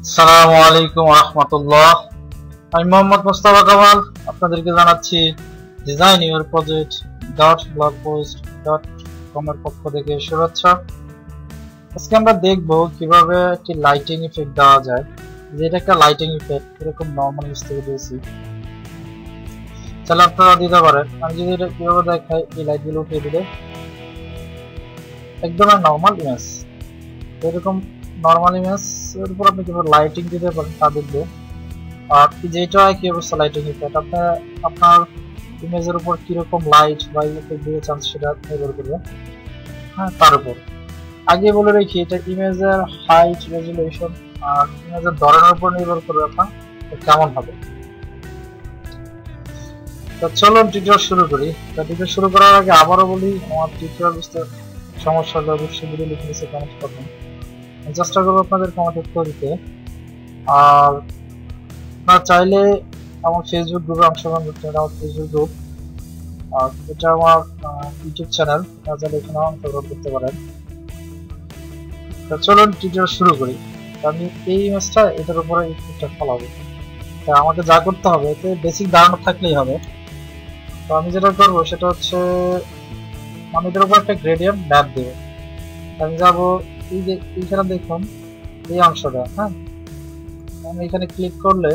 আসসালামু আলাইকুম ওয়া রাহমাতুল্লাহ। আমি মোহাম্মদ মুস্তাফা কামাল আপনাদেরকে জানাচ্ছি ডিজাইন ইউর প্রজেক্ট .blogpost.com এর পক্ষ থেকে শুভেচ্ছা। আজকে আমরা দেখব কিভাবে একটি লাইটিং ইফেক্ট দেওয়া যায়। যেটা একটা লাইটিং ইফেক্ট এরকম নরমাল ইমেজ থেকে দিয়েছি, তাহলে আপনারা দিতে পারেন। আমি যদি এটা কিভাবে দেখাই, এই লাইটগুলো উঠিয়ে দিলে একদম নরমাল ইমেজ, এরকম নরমাল ইমেজ এর উপর আপনি কিভাবে লাইটিং দিতে পারেন তা দেখবো। আর যেটা কি অবস্থা লাইটিং ইফেক্ট আপনার ইমেজের উপর কিরকম লাইট বা ইফেক্ট দিতে চান সেটা নির্ভর করবে। হ্যাঁ, তার উপর আগে বলে রেখি এটা ইমেজের হাইট, রেজুলেশন আর ইমেজের ধরনের উপর নির্ভর করবে আপনার কেমন হবে। তো চলুন টিউটোরিয়াল শুরু করি। টিউটোরিয়াল শুরু করার আগে আবারও বলি, আমার টিউটোরিয়াল বুঝতে সমস্যা হলে অবশ্যই ভিডিও লিখে নিচে কমেন্ট করবেন, চেষ্টা করবো আপনাদের কমেন্ট উত্তর দিতে। আর আপনারা চাইলে আমার ফেসবুক গ্রুপে অংশগ্রহণ করতে পারেন। আমার ফেসবুক গ্রুপ আর এটা আমার ইউটিউব চ্যানেল, আপনারা চাইলে এখানে অংশগ্রহণ করতে পারেন। তো চলুন টিউটোরিয়াল শুরু করি। আমি এই ইমেজটা এটার উপরে ইফেক্টটা ফলাবো। তা আমাকে যা করতে হবে, এতে বেসিক ধারণা থাকলেই হবে। তো আমি যেটা করবো সেটা হচ্ছে আমি এটার উপর একটা গ্রেডিয়েন্ট ম্যাপ দেবো। আমি যাবো এই যে এইখানে দেখুন এই অংশটা, হ্যাঁ আমি এখানে ক্লিক করলে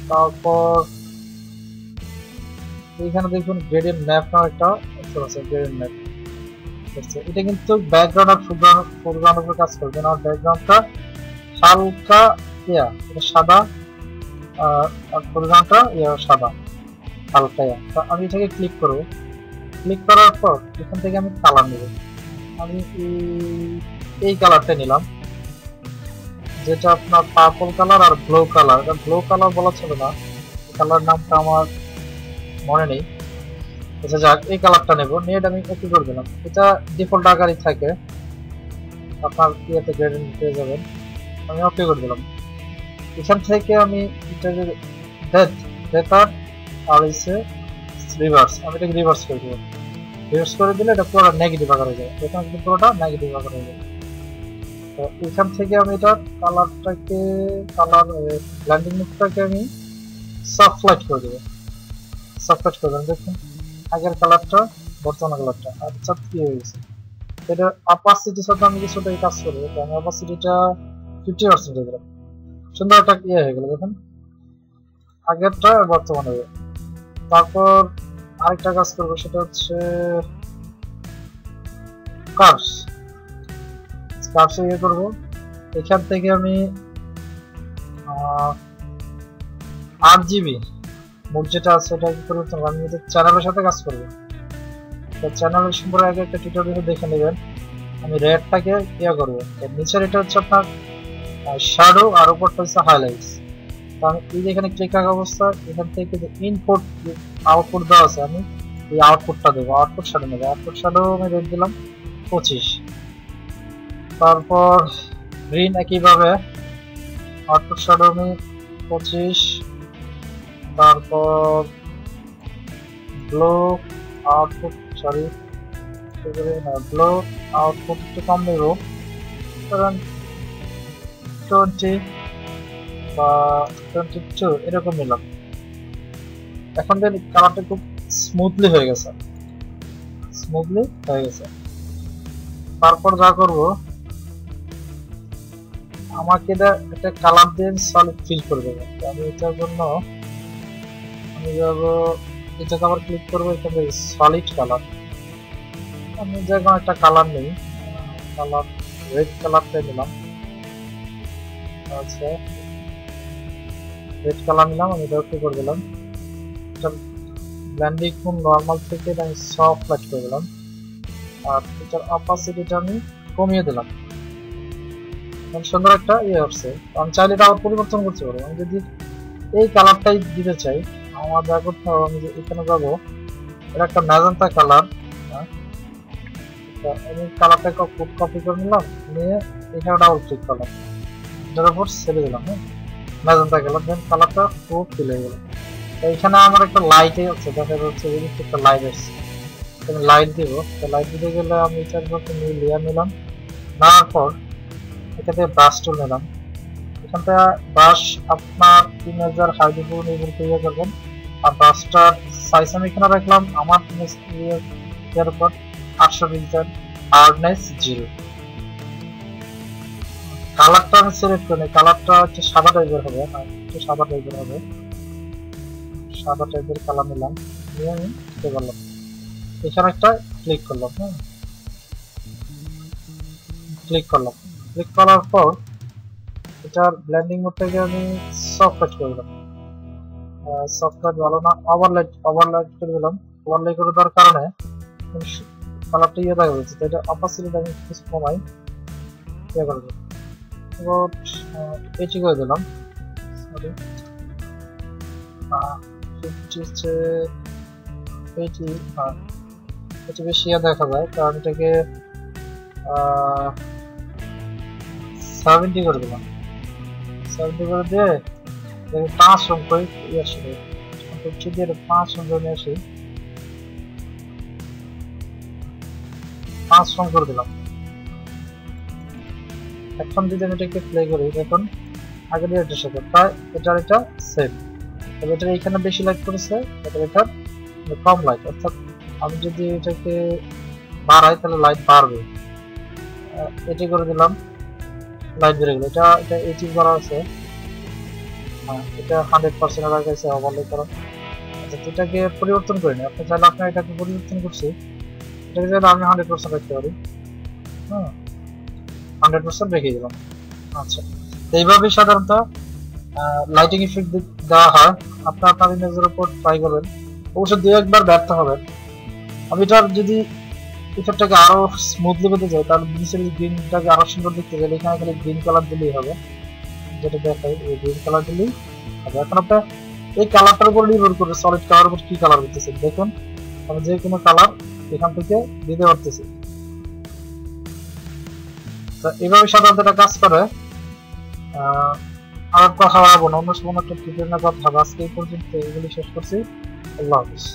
তারপর এইখানে দেখুন গ্রেডিয়েন্ট ম্যাপ নাও একটা অপশন আছে, গ্রেডিয়েন্ট ম্যাপ। এটা কিন্তু ব্যাকগ্রাউন্ড আর ফোরগ্রাউন্ড উপর কাজ করবে না। ব্যাকগ্রাউন্ডটা হালকা ইয়া এটা সাদা আর ফোরগ্রাউন্ডটা ইয়া সাদা হালকা ইয়া। তো আমি এটাকে ক্লিক করব। ক্লিক করার পর এখান থেকে আমি কালার নেব। আমি এই কালারটা নিলাম, যেটা আপনার পার্পল কালার আর ব্লু কালার। এটা ব্লু কালার বলা চলে না, কালার নামটা আমার মনে নেই। আচ্ছা যাক, এই কালারটা নেব, নিয়ে আমি ওকে করে দিলাম। এটা ডিফল্ট আকারই থাকে, আপনার ইয়েতে গ্রেডিয়েন্ট পেয়ে যাবেন। আমি ওকে করে দিলাম। এখান থেকে আমি এটা যে ডেটার আর এসে রিভার্স, আমি এটাকে রিভার্স করে দেবো। রিভার্স করে দিলে এটা পুরোটা নেগেটিভ আকার হয়ে যাবে। এখানে কিন্তু পুরোটা নেগেটিভ আকার হয়ে যাবে। তো এখান থেকে আমি এটা কালারটাকে ব্লেন্ডিং মুডটাকে আমি সফট লাইট করে দেবো। সফট লাইট করে দেবেন। দেখুন আগের কালারটা বর্তমান কালারটা আচ্ছা কি হয়ে গেছে। এটা অপাসিটির সাথে আমি কিছুটা কাজ করবো। আমি অপাসিটিটা 50% দিয়ে দিলাম। সুন্দর একটা ইয়ে হয়ে গেল দেখুন, আগেরটা বর্তমান হয়ে। তারপর আরেকটা কাজ করবো, সেটা হচ্ছে কার্ভস ইয়ে করবো। এখান থেকে আমি RGB মোড যেটা আছে এটা কি করবো, আমি চ্যানেলের সাথে কাজ করবো। তো চ্যানেলের সম্পর্কে আগে একটা টিউটোরিয়াল দেখে নেবেন। আমি রেডটাকে ইয়ে করবো, নিচের এটা হচ্ছে আপনার শ্যাডো আর উপরটা হচ্ছে হাইলাইটস। তো আমি এই যে এখানে ক্লিক রাখা অবস্থা, এখান থেকে যে ইনপুট আউটপুট দেওয়া আছে, আমি এই আউটপুটটা দেবো। আউটপুট শ্যাডো নেবো। আউটপুট শ্যাডো আমি রেট দিলাম 25। তারপর গ্রিন একইভাবে আউটপুট শ্যাডো আমি 25। তারপর ব্লু আউটপুট ব্লু আউটপুট একটু কম নেব, কারণ 20 বা 22 এরকম নিলাম। এখন দেখুন কালারটা খুব স্মুথলি হয়ে গেছে। তারপর যা করব, আমাকে এটা কালার দিয়ে সলিড ফিল করে দেবো। আমি এটার জন্য আমি যাব এটাকে আবার ক্লিক করবো, এখানে সলিড কালার। আমি যে কোনো একটা কালার নেই, কালার রেড কালারটা নিলাম। আচ্ছা রেড কালার নিলাম, আমি এটা ওকে করে দিলাম। ব্লেন্ডিং কোণ নরমাল থেকে আমি সফট লাইট করে দিলাম। আর এটার অপাসিটিটা আমি কমিয়ে দিলাম। সুন্দর একটা ইয়ে আসছে। আমি চাইলে এটা আবার পরিবর্তন করতে পারবো। আমি যদি এই কালারটাই দিতে চাই, আমার যা করতে হবে, আমি এখানে যাবো, এটা একটা ম্যাজেন্টা কালার। আমি কালারটা কপি করে নিলাম, নিয়ে এখানে ডাবল ক্লিক করলাম, এটার উপর ছেড়ে দিলাম। হ্যাঁ ম্যাজেন্টা কালার, দেন কালারটা খুব ফিল হয়ে গেল। এইখানে আমার একটা লাইট আছে, দেখা যাচ্ছে একটা লাইট আসছে। আমি লাইট দিব। লাইট দিতে গেলে আমি এটার মধ্যে লেয়ার নিলাম, নেওয়ার পর এটাতে ব্রাশ টুল নিলাম। এখানটা ব্রাশ আপনার ইমেজের হাইট উপর নির্ভর করে করবেন। আর ব্রাশটার সাইজ আমি এখানে রাখলাম আমার ইমেজ এর উপর 800 পিক্সেল, হার্ডনেস 0। কালারটা আমি সিলেক্ট করি, কালারটা হচ্ছে সাদা টাইপের হবে, একটু সাদা টাইপের হবে, সাদা টাইপের কালার নিলাম, নিয়ে আমি কি করলাম এখানে একটা ক্লিক করলাম। হ্যাঁ, ক্লিক করলাম, ক্লিক করার পর এটার ব্লেন্ডিং মোডটাকে আমি সফট টাচ করে দিলাম। সফট টাচ ভালো না, ওভারলাইট করে দিলাম। ওভারলাই করে দেওয়ার কারণে কালারটা ইয়ে দেখা যাচ্ছে, তো এটা অপাসিটিটা আমি কিছু কমাই, ইয়ে করে দিলাম, এবার এটি করে দিলাম। সরি, হচ্ছে এটি, এটি বেশি দেখা যায়, তো আমি এটাকে 70 করে দিলাম। 70 করে দিয়ে 5 সংখ্যা আসবে, 5 সংখ্যা নিয়ে আসি, 5 সংখ্যা করে দিলাম। এখন যদি আমি এটাকে প্লে করি, দেখুন আগের এটার সাথে প্রায় এটার এটা সেম, তবে এটা এখানে বেশি লাইট করেছে, এটা কম লাইট। অর্থাৎ আমি যদি এটাকে বাড়াই তাহলে লাইট বাড়বে। এটি করে দিলাম, লাইট বেড়ে গেল। এটা 80 করা আছে, এটা 100% এর কাছে ওভারলে করা। আচ্ছা, এটাকে পরিবর্তন করি না, আপনি চাইলে আপনার এটাকে পরিবর্তন করছি, এটাকে চাইলে আমি 100% রাখতে পারি। হ্যাঁ, 100% রেখে দিলাম। আচ্ছা, এইভাবে সাধারণত লাইটিং ইফেক্ট দেওয়া হয়। আপনার ইমেজের উপর ট্রাই করবেন, অবশ্য 2-1 বার ব্যর্থ হবেন। আমি এটার যদি ইফেক্টটাকে আরো স্মুথলি পেতে চাই, তাহলে নিচের গ্রিনটাকে আরো সুন্দর দেখতে চাইলে এখানে খালি গ্রিন কালার দিলেই হবে, যেটা দেখাই এই গ্রিন কালার দিলেই হবে। এখন আপনার এই কালারটার উপর নির্ভর করে সলিড কালার উপর কি কালার দিতেছেন, দেখুন আমি যে কোনো কালার এখান থেকে দিতে পারতেছি। তো এইভাবে সাধারণত এটা কাজ করে। আর কথা বলবো না, অন্য সময় একটা টিউটোরিয়ালের কথা হবে। আজকে এই পর্যন্ত এগুলি শেষ করছি। আল্লাহ হাফিজ।